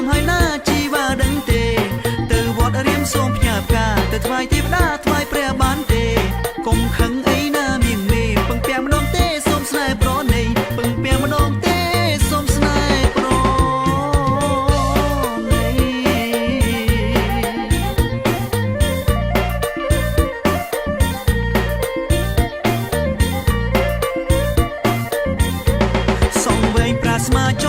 ចាំហើយណាជីវ៉ាដឹងទេទៅវត្តរៀមសូមផ្ញើផ្កាទៅថ្វាយទេវតាថ្វាយព្រះបានទេកុំខឹងអីណាមៀងមេពឹងពាំម្ដងទេសូមស្នេហ៍ប្រណីពឹងពាំម្ដងទេសូមស្នេហ៍ប្រណីសងវែងប្រាស្មាច